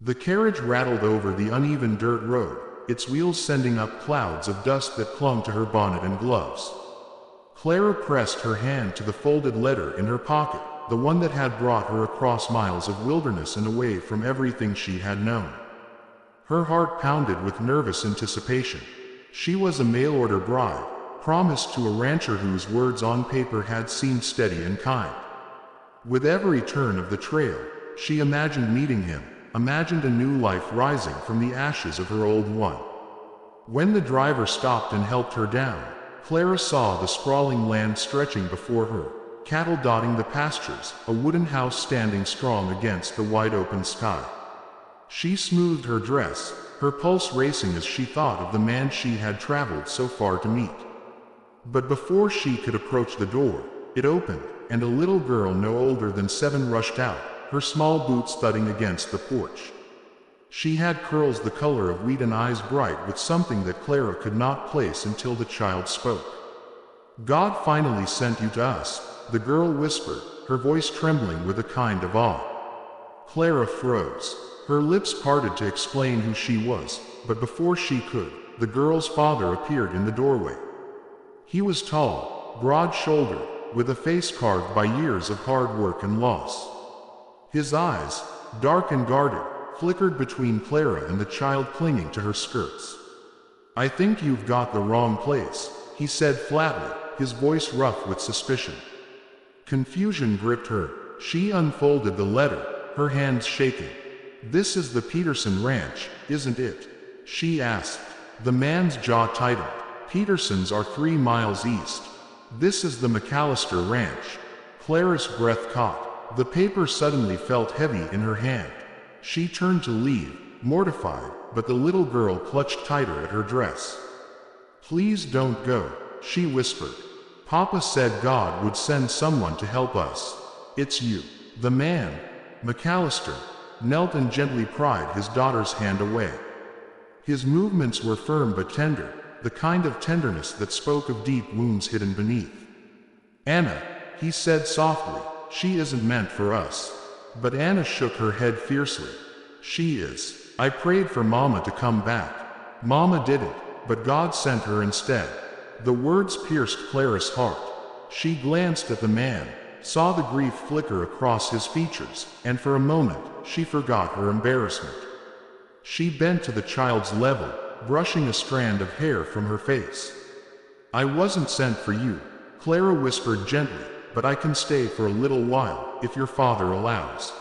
The carriage rattled over the uneven dirt road, its wheels sending up clouds of dust that clung to her bonnet and gloves. Clara pressed her hand to the folded letter in her pocket, the one that had brought her across miles of wilderness and away from everything she had known. Her heart pounded with nervous anticipation. She was a mail-order bride, promised to a rancher whose words on paper had seemed steady and kind. With every turn of the trail, she imagined meeting him, imagined a new life rising from the ashes of her old one. When the driver stopped and helped her down, Clara saw the sprawling land stretching before her, cattle dotting the pastures, a wooden house standing strong against the wide-open sky. She smoothed her dress, her pulse racing as she thought of the man she had traveled so far to meet. But before she could approach the door, it opened, and a little girl no older than 7 rushed out, her small boots thudding against the porch. She had curls the color of wheat and eyes bright with something that Clara could not place until the child spoke. "God finally sent you to us," the girl whispered, her voice trembling with a kind of awe. Clara froze. Her lips parted to explain who she was, but before she could, the girl's father appeared in the doorway. He was tall, broad-shouldered, with a face carved by years of hard work and loss. His eyes, dark and guarded, flickered between Clara and the child clinging to her skirts. "I think you've got the wrong place," he said flatly, his voice rough with suspicion. Confusion gripped her. She unfolded the letter, her hands shaking. "This is the Peterson Ranch, isn't it?" she asked. The man's jaw tightened. "Petersons are 3 miles east. This is the McAllister Ranch." Clara's breath caught. The paper suddenly felt heavy in her hand. She turned to leave, mortified, but the little girl clutched tighter at her dress. "Please don't go," she whispered. "Papa said God would send someone to help us. It's you." The man, McAllister, knelt and gently pried his daughter's hand away. His movements were firm but tender, the kind of tenderness that spoke of deep wounds hidden beneath. "Anna," he said softly, "she isn't meant for us." But Anna shook her head fiercely. "She is. I prayed for Mama to come back. Mama didn't, but God sent her instead." The words pierced Clara's heart. She glanced at the man, saw the grief flicker across his features, and for a moment, she forgot her embarrassment. She bent to the child's level, brushing a strand of hair from her face. "I wasn't sent for you," Clara whispered gently, "but I can stay for a little while, if your father allows."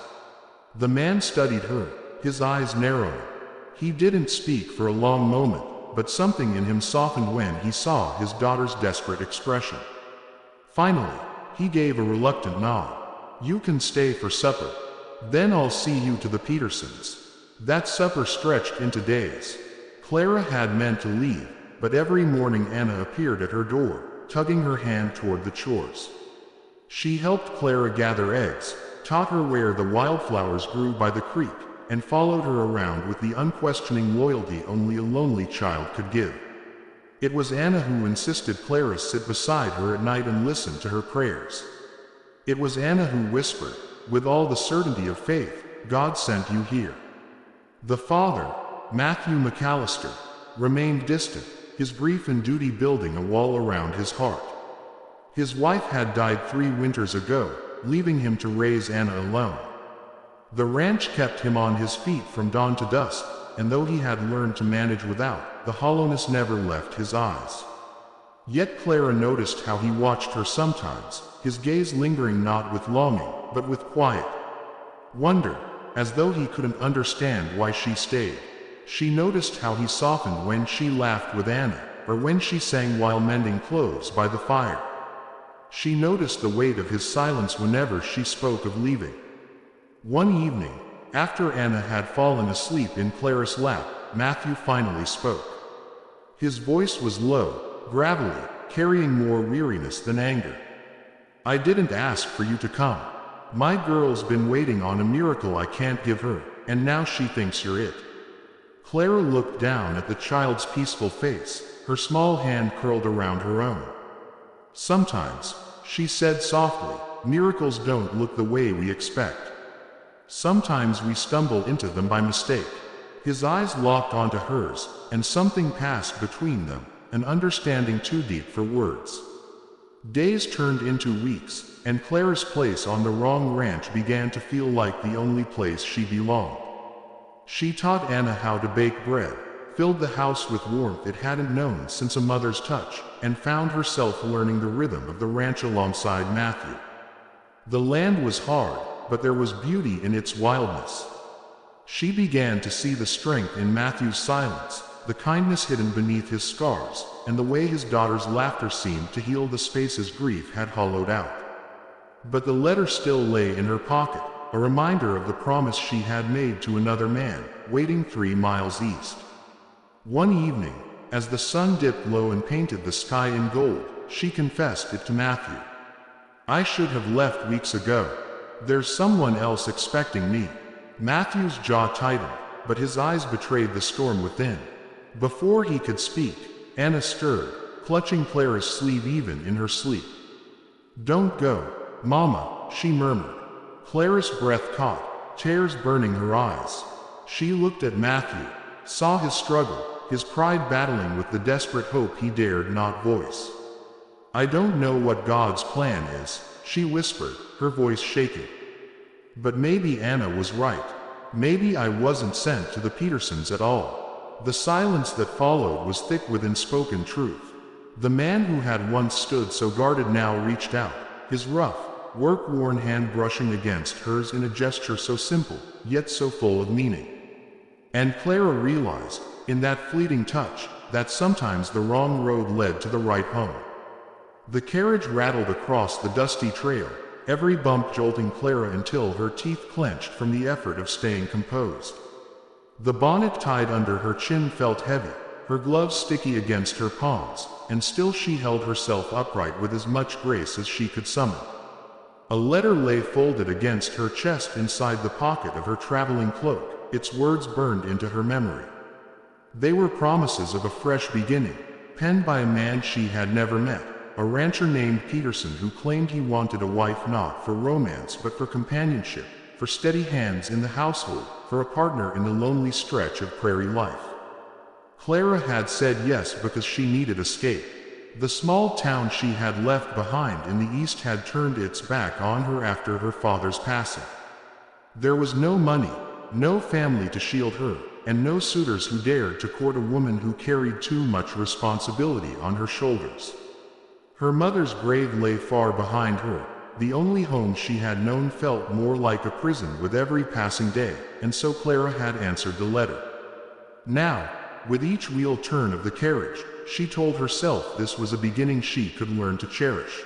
The man studied her, his eyes narrowing. He didn't speak for a long moment, but something in him softened when he saw his daughter's desperate expression. Finally, he gave a reluctant nod. "You can stay for supper. Then I'll see you to the Petersons." That supper stretched into days. Clara had meant to leave, but every morning Anna appeared at her door, tugging her hand toward the chores. She helped Clara gather eggs, taught her where the wildflowers grew by the creek, and followed her around with the unquestioning loyalty only a lonely child could give. It was Anna who insisted Clara sit beside her at night and listen to her prayers. It was Anna who whispered, with all the certainty of faith, "God sent you here." The father, Matthew McAllister, remained distant, his grief and duty building a wall around his heart. His wife had died 3 winters ago, leaving him to raise Anna alone. The ranch kept him on his feet from dawn to dusk, and though he had learned to manage without, the hollowness never left his eyes. Yet Clara noticed how he watched her sometimes, his gaze lingering not with longing, but with quiet wonder, as though he couldn't understand why she stayed. She noticed how he softened when she laughed with Anna, or when she sang while mending clothes by the fire. She noticed the weight of his silence whenever she spoke of leaving. One evening, after Anna had fallen asleep in Clara's lap, Matthew finally spoke. His voice was low, gravelly, carrying more weariness than anger. "I didn't ask for you to come. My girl's been waiting on a miracle I can't give her, and now she thinks you're it." Clara looked down at the child's peaceful face, her small hand curled around her own. "Sometimes," she said softly, "miracles don't look the way we expect." Sometimes we stumble into them by mistake. His eyes locked onto hers, and something passed between them, an understanding too deep for words. Days turned into weeks, and Clara's place on the wrong ranch began to feel like the only place she belonged. She taught Anna how to bake bread, filled the house with warmth it hadn't known since a mother's touch, and found herself learning the rhythm of the ranch alongside Matthew. The land was hard, but there was beauty in its wildness. She began to see the strength in Matthew's silence, the kindness hidden beneath his scars, and the way his daughter's laughter seemed to heal the spaces grief had hollowed out. But the letter still lay in her pocket, a reminder of the promise she had made to another man, waiting 3 miles east. One evening, as the sun dipped low and painted the sky in gold, she confessed it to Matthew. "I should have left weeks ago. There's someone else expecting me." Matthew's jaw tightened, but his eyes betrayed the storm within. Before he could speak, Anna stirred, clutching Clara's sleeve even in her sleep. "Don't go, Mama," she murmured. Clara's breath caught, tears burning her eyes. She looked at Matthew, saw his struggle, his pride battling with the desperate hope he dared not voice. "I don't know what God's plan is," she whispered, her voice shaking. But maybe Anna was right. Maybe I wasn't sent to the Petersons at all. The silence that followed was thick with unspoken truth. The man who had once stood so guarded now reached out, his rough, work-worn hand brushing against hers in a gesture so simple, yet so full of meaning. And Clara realized, in that fleeting touch, that sometimes the wrong road led to the right home. The carriage rattled across the dusty trail, every bump jolting Clara until her teeth clenched from the effort of staying composed. The bonnet tied under her chin felt heavy, her gloves sticky against her palms, and still she held herself upright with as much grace as she could summon. A letter lay folded against her chest inside the pocket of her traveling cloak, its words burned into her memory. They were promises of a fresh beginning, penned by a man she had never met. A rancher named Peterson who claimed he wanted a wife not for romance but for companionship, for steady hands in the household, for a partner in the lonely stretch of prairie life. Clara had said yes because she needed escape. The small town she had left behind in the east had turned its back on her after her father's passing. There was no money, no family to shield her, and no suitors who dared to court a woman who carried too much responsibility on her shoulders. Her mother's grave lay far behind her. The only home she had known felt more like a prison with every passing day, and so Clara had answered the letter. Now, with each wheel turn of the carriage, she told herself this was a beginning she could learn to cherish.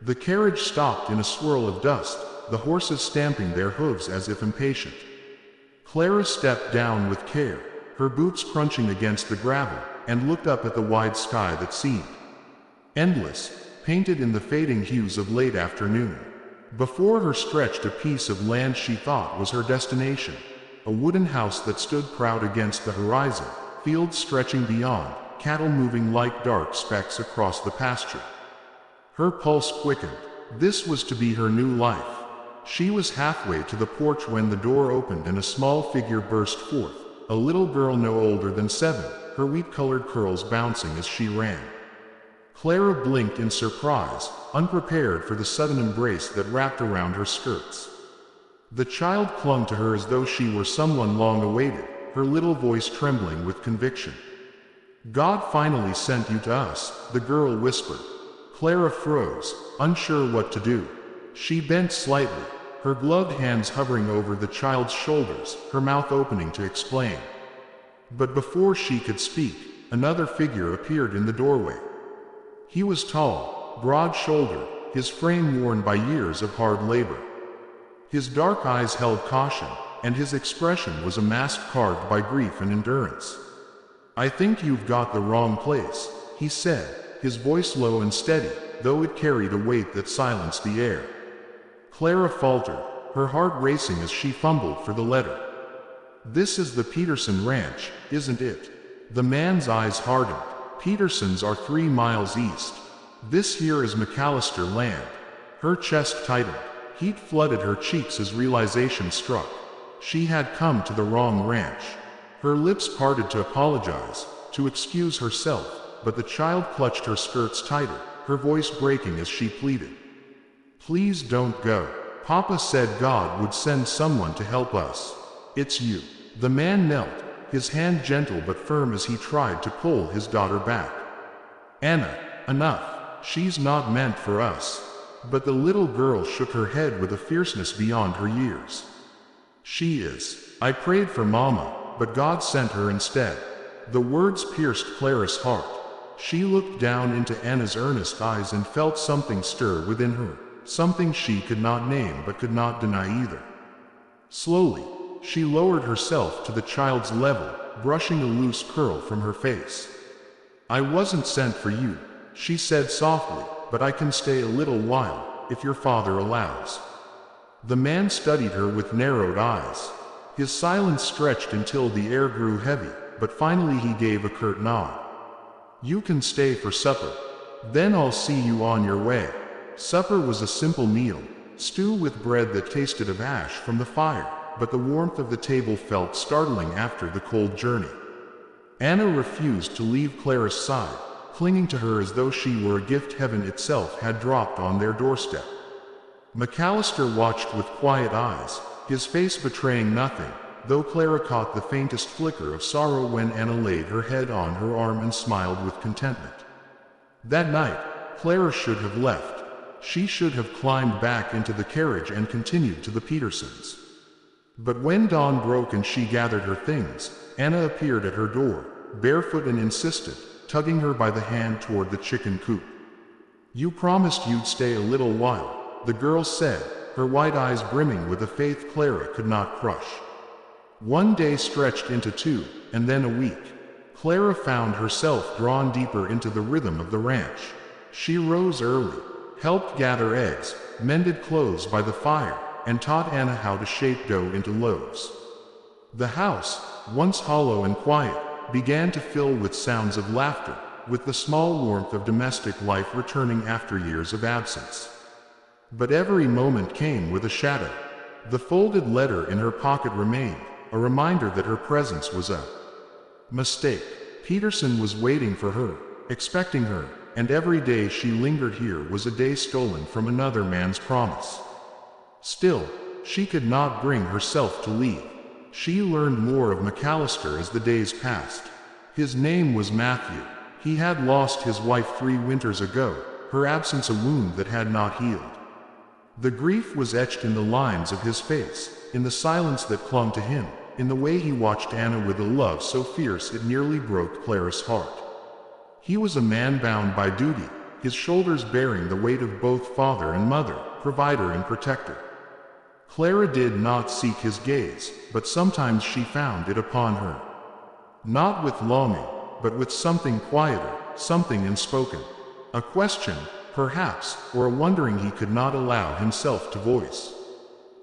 The carriage stopped in a swirl of dust, the horses stamping their hooves as if impatient. Clara stepped down with care, her boots crunching against the gravel, and looked up at the wide sky that seemed endless, painted in the fading hues of late afternoon. Before her stretched a piece of land she thought was her destination, a wooden house that stood proud against the horizon, fields stretching beyond, cattle moving like dark specks across the pasture. Her pulse quickened. This was to be her new life. She was halfway to the porch when the door opened and a small figure burst forth, a little girl no older than 7, her wheat-colored curls bouncing as she ran. Clara blinked in surprise, unprepared for the sudden embrace that wrapped around her skirts. The child clung to her as though she were someone long awaited, her little voice trembling with conviction. "God finally sent you to us," the girl whispered. Clara froze, unsure what to do. She bent slightly, her gloved hands hovering over the child's shoulders, her mouth opening to explain. But before she could speak, another figure appeared in the doorway. He was tall, broad-shouldered, his frame worn by years of hard labor. His dark eyes held caution, and his expression was a mask carved by grief and endurance. "I think you've got the wrong place," he said, his voice low and steady, though it carried a weight that silenced the air. Clara faltered, her heart racing as she fumbled for the letter. "This is the Peterson ranch, isn't it?" The man's eyes hardened. "Petersons are 3 miles east. This here is McAllister land." Her chest tightened. Heat flooded her cheeks as realization struck. She had come to the wrong ranch. Her lips parted to apologize, to excuse herself, but the child clutched her skirts tighter, her voice breaking as she pleaded. "Please don't go. Papa said God would send someone to help us. It's you." The man knelt, his hand gentle but firm as he tried to pull his daughter back. "Anna, enough. She's not meant for us." But the little girl shook her head with a fierceness beyond her years. "She is. I prayed for Mama, but God sent her instead." The words pierced Clara's heart. She looked down into Anna's earnest eyes and felt something stir within her, something she could not name but could not deny either. Slowly, she lowered herself to the child's level, brushing a loose curl from her face. "I wasn't sent for you," she said softly, "but I can stay a little while, if your father allows." The man studied her with narrowed eyes. His silence stretched until the air grew heavy, but finally he gave a curt nod. "You can stay for supper. Then I'll see you on your way." Supper was a simple meal, stew with bread that tasted of ash from the fire, but the warmth of the table felt startling after the cold journey. Anna refused to leave Clara's side, clinging to her as though she were a gift heaven itself had dropped on their doorstep. McAllister watched with quiet eyes, his face betraying nothing, though Clara caught the faintest flicker of sorrow when Anna laid her head on her arm and smiled with contentment. That night, Clara should have left. She should have climbed back into the carriage and continued to the Petersons'. But when dawn broke and she gathered her things, Anna appeared at her door, barefoot and insistent, tugging her by the hand toward the chicken coop. "You promised you'd stay a little while," the girl said, her wide eyes brimming with a faith Clara could not crush. One day stretched into two, and then a week. Clara found herself drawn deeper into the rhythm of the ranch. She rose early, helped gather eggs, mended clothes by the fire, and taught Anna how to shape dough into loaves. The house, once hollow and quiet, began to fill with sounds of laughter, with the small warmth of domestic life returning after years of absence. But every moment came with a shadow. The folded letter in her pocket remained, a reminder that her presence was a mistake. Peterson was waiting for her, expecting her, and every day she lingered here was a day stolen from another man's promise. Still, she could not bring herself to leave. She learned more of McAllister as the days passed. His name was Matthew. He had lost his wife 3 winters ago, her absence a wound that had not healed. The grief was etched in the lines of his face, in the silence that clung to him, in the way he watched Anna with a love so fierce it nearly broke Clara's heart. He was a man bound by duty, his shoulders bearing the weight of both father and mother, provider and protector. Clara did not seek his gaze, but sometimes she found it upon her. Not with longing, but with something quieter, something unspoken. A question, perhaps, or a wondering he could not allow himself to voice.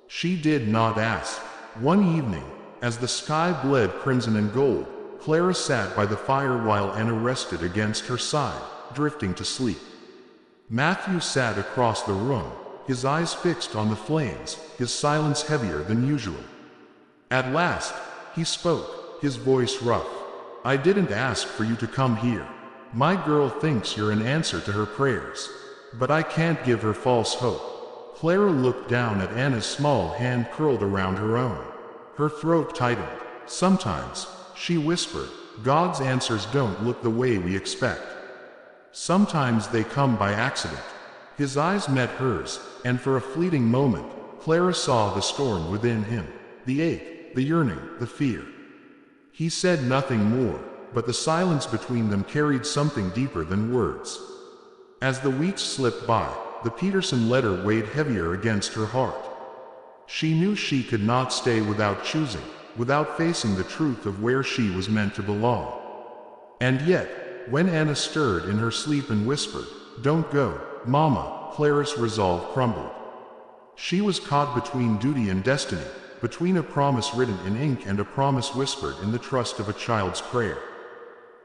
She did not ask. One evening, as the sky bled crimson and gold, Clara sat by the fire while Anna rested against her side, drifting to sleep. Matthew sat across the room, his eyes fixed on the flames, his silence heavier than usual. At last, he spoke, his voice rough. "I didn't ask for you to come here. My girl thinks you're an answer to her prayers. But I can't give her false hope." Clara looked down at Anna's small hand curled around her own. Her throat tightened. "Sometimes," she whispered, "God's answers don't look the way we expect. Sometimes they come by accident." His eyes met hers, and for a fleeting moment, Clara saw the storm within him, the ache, the yearning, the fear. He said nothing more, but the silence between them carried something deeper than words. As the weeks slipped by, the Peterson letter weighed heavier against her heart. She knew she could not stay without choosing, without facing the truth of where she was meant to belong. And yet, when Anna stirred in her sleep and whispered, "Don't go, Mama," Clara's resolve crumbled. She was caught between duty and destiny, between a promise written in ink and a promise whispered in the trust of a child's prayer.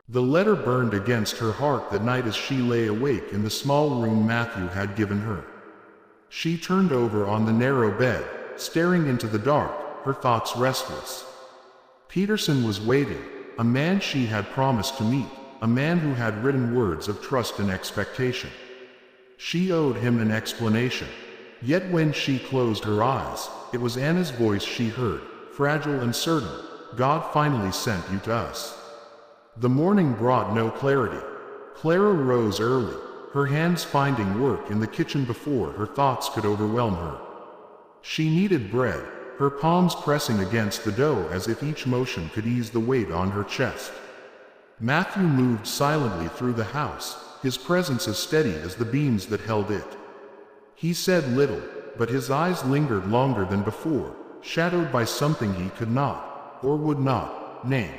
The letter burned against her heart that night as she lay awake in the small room Matthew had given her. She turned over on the narrow bed, staring into the dark, her thoughts restless. Peterson was waiting, a man she had promised to meet, a man who had written words of trust and expectation. She owed him an explanation. Yet when she closed her eyes, it was Anna's voice she heard, fragile and certain. God finally sent you to us. The morning brought no clarity. Clara rose early, her hands finding work in the kitchen before her thoughts could overwhelm her. She kneaded bread, her palms pressing against the dough as if each motion could ease the weight on her chest. Matthew moved silently through the house, his presence as steady as the beams that held it. He said little, but his eyes lingered longer than before, shadowed by something he could not, or would not, name.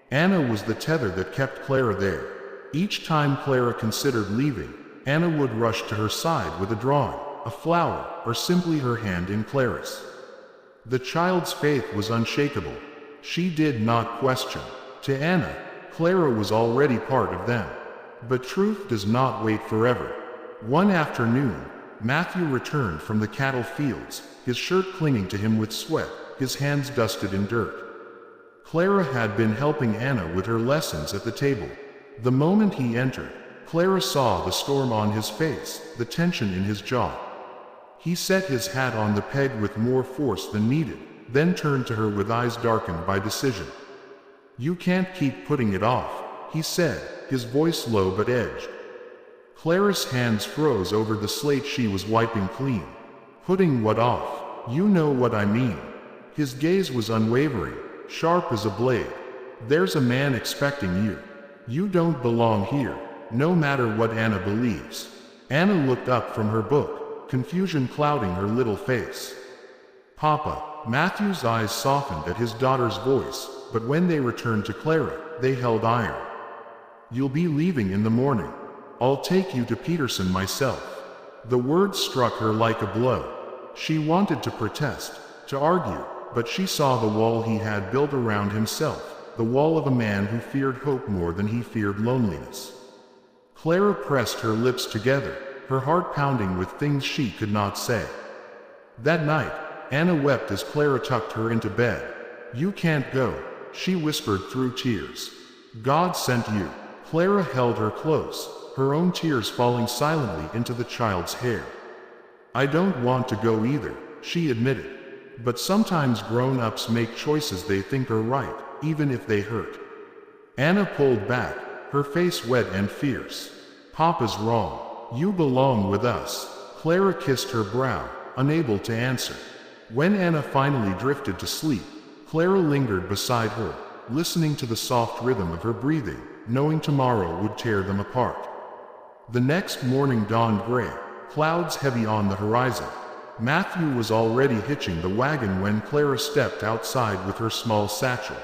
Anna was the tether that kept Clara there. Each time Clara considered leaving, Anna would rush to her side with a drawing, a flower, or simply her hand in Clara's. The child's faith was unshakable. She did not question. To Anna, Clara was already part of them. But truth does not wait forever. One afternoon, Matthew returned from the cattle fields, his shirt clinging to him with sweat, his hands dusted in dirt. Clara had been helping Anna with her lessons at the table. The moment he entered, Clara saw the storm on his face, the tension in his jaw. He set his hat on the peg with more force than needed, then turned to her with eyes darkened by decision. "You can't keep putting it off," he said, his voice low but edged. Clara's hands froze over the slate she was wiping clean. "Putting what off? You know what I mean." His gaze was unwavering, sharp as a blade. "There's a man expecting you. You don't belong here, no matter what Anna believes." Anna looked up from her book, confusion clouding her little face. "Papa." Matthew's eyes softened at his daughter's voice, but when they returned to Clara, they held iron. "You'll be leaving in the morning. I'll take you to Peterson myself." The words struck her like a blow. She wanted to protest, to argue, but she saw the wall he had built around himself, the wall of a man who feared hope more than he feared loneliness. Clara pressed her lips together, her heart pounding with things she could not say. That night, Anna wept as Clara tucked her into bed. "You can't go," she whispered through tears. "God sent you." Clara held her close, her own tears falling silently into the child's hair. "I don't want to go either," she admitted. "But sometimes grown-ups make choices they think are right, even if they hurt." Anna pulled back, her face wet and fierce. "Papa's wrong. You belong with us." Clara kissed her brow, unable to answer. When Anna finally drifted to sleep, Clara lingered beside her, listening to the soft rhythm of her breathing, knowing tomorrow would tear them apart. The next morning dawned gray, clouds heavy on the horizon. Matthew was already hitching the wagon when Clara stepped outside with her small satchel.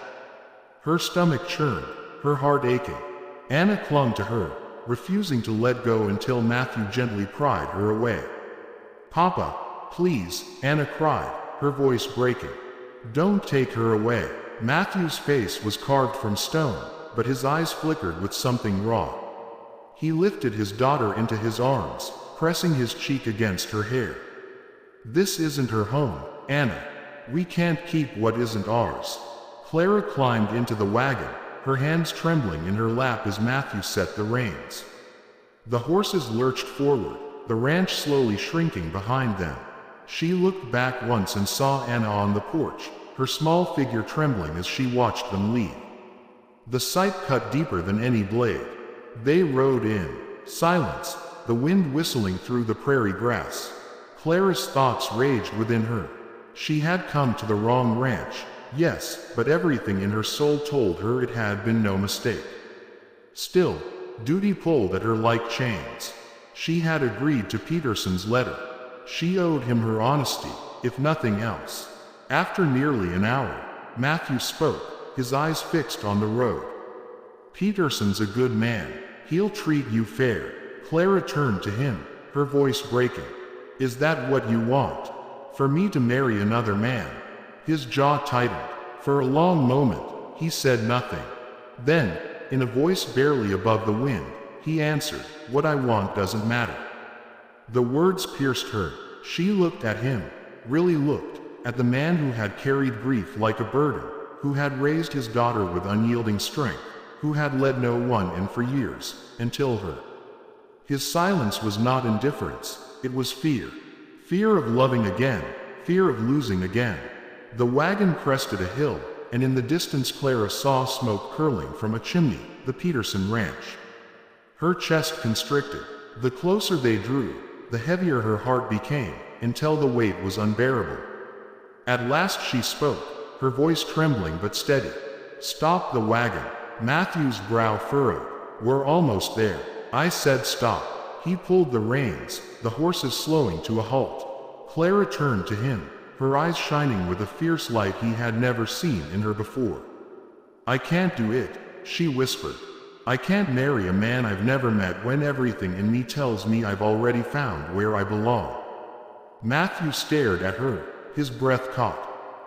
Her stomach churned, her heart aching. Anna clung to her, refusing to let go until Matthew gently pried her away. "Papa, please," Anna cried, her voice breaking. "Don't take her away." Matthew's face was carved from stone, but his eyes flickered with something raw. He lifted his daughter into his arms, pressing his cheek against her hair. "This isn't her home, Anna. We can't keep what isn't ours." Clara climbed into the wagon, her hands trembling in her lap as Matthew set the reins. The horses lurched forward, the ranch slowly shrinking behind them. She looked back once and saw Anna on the porch, her small figure trembling as she watched them leave. The sight cut deeper than any blade. They rode in silence, the wind whistling through the prairie grass. Clara's thoughts raged within her. She had come to the wrong ranch, yes, but everything in her soul told her it had been no mistake. Still, duty pulled at her like chains. She had agreed to Peterson's letter. She owed him her honesty, if nothing else. After nearly an hour, Matthew spoke, his eyes fixed on the road. "Peterson's a good man. He'll treat you fair." Clara turned to him, her voice breaking. "Is that what you want? For me to marry another man?" His jaw tightened. For a long moment, he said nothing. Then, in a voice barely above the wind, he answered, "What I want doesn't matter." The words pierced her. She looked at him, really looked, at the man who had carried grief like a burden, who had raised his daughter with unyielding strength, who had let no one in for years, until her. His silence was not indifference, it was fear. Fear of loving again, fear of losing again. The wagon crested a hill, and in the distance Clara saw smoke curling from a chimney, the Peterson ranch. Her chest constricted. The closer they drew, the heavier her heart became, until the weight was unbearable. At last she spoke, her voice trembling but steady. "Stop the wagon." Matthew's brow furrowed. "We're almost there." I said stop. He pulled the reins, the horses slowing to a halt. Clara turned to him, her eyes shining with a fierce light he had never seen in her before. "I can't do it," she whispered. "I can't marry a man I've never met when everything in me tells me I've already found where I belong." Matthew stared at her, his breath caught.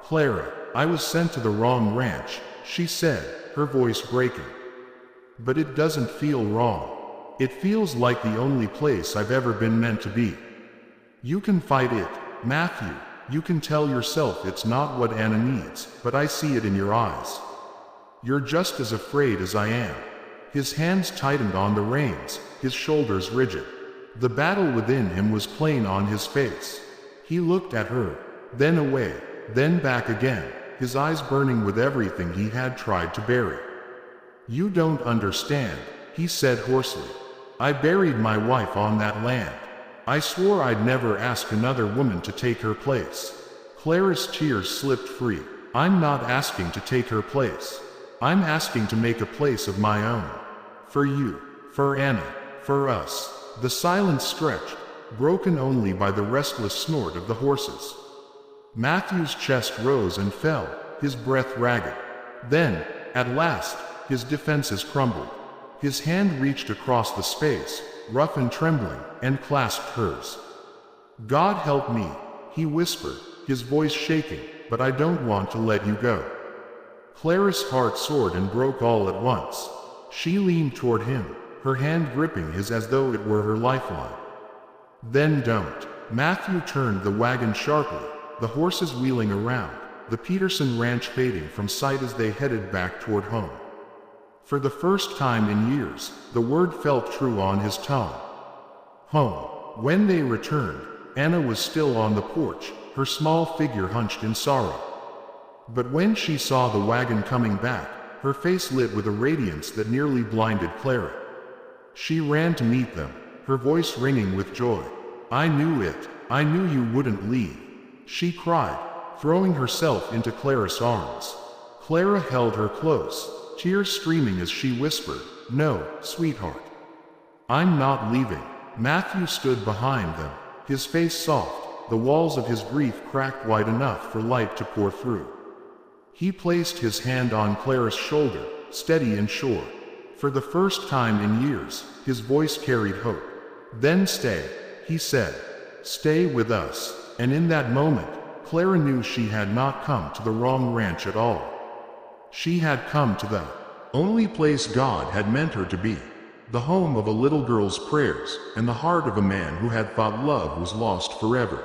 "Clara, I was sent to the wrong ranch," she said, her voice breaking. "But it doesn't feel wrong. It feels like the only place I've ever been meant to be." "You can fight it, Matthew. You can tell yourself it's not what Anna needs, but I see it in your eyes. You're just as afraid as I am." His hands tightened on the reins, his shoulders rigid. The battle within him was plain on his face. He looked at her, then away, then back again, his eyes burning with everything he had tried to bury. "You don't understand," he said hoarsely. "I buried my wife on that land. I swore I'd never ask another woman to take her place." Clara's tears slipped free. "I'm not asking to take her place. I'm asking to make a place of my own. For you, for Anna, for us." The silence stretched, broken only by the restless snort of the horses. Matthew's chest rose and fell, his breath ragged. Then, at last, his defenses crumbled. His hand reached across the space, rough and trembling, and clasped hers. "God help me," he whispered, his voice shaking, "but I don't want to let you go." Clara's heart soared and broke all at once. She leaned toward him, her hand gripping his as though it were her lifeline. "Then don't." Matthew turned the wagon sharply, the horses wheeling around, the Peterson ranch fading from sight as they headed back toward home. For the first time in years, the word felt true on his tongue. Home. When they returned, Anna was still on the porch, her small figure hunched in sorrow. But when she saw the wagon coming back, her face lit with a radiance that nearly blinded Clara. She ran to meet them, her voice ringing with joy. "I knew it. I knew you wouldn't leave," she cried, throwing herself into Clara's arms. Clara held her close, tears streaming as she whispered, "No, sweetheart. I'm not leaving." Matthew stood behind them, his face soft, the walls of his grief cracked wide enough for light to pour through. He placed his hand on Clara's shoulder, steady and sure. For the first time in years, his voice carried hope. "Then stay," he said. "Stay with us." And in that moment, Clara knew she had not come to the wrong ranch at all. She had come to the only place God had meant her to be. The home of a little girl's prayers, and the heart of a man who had thought love was lost forever.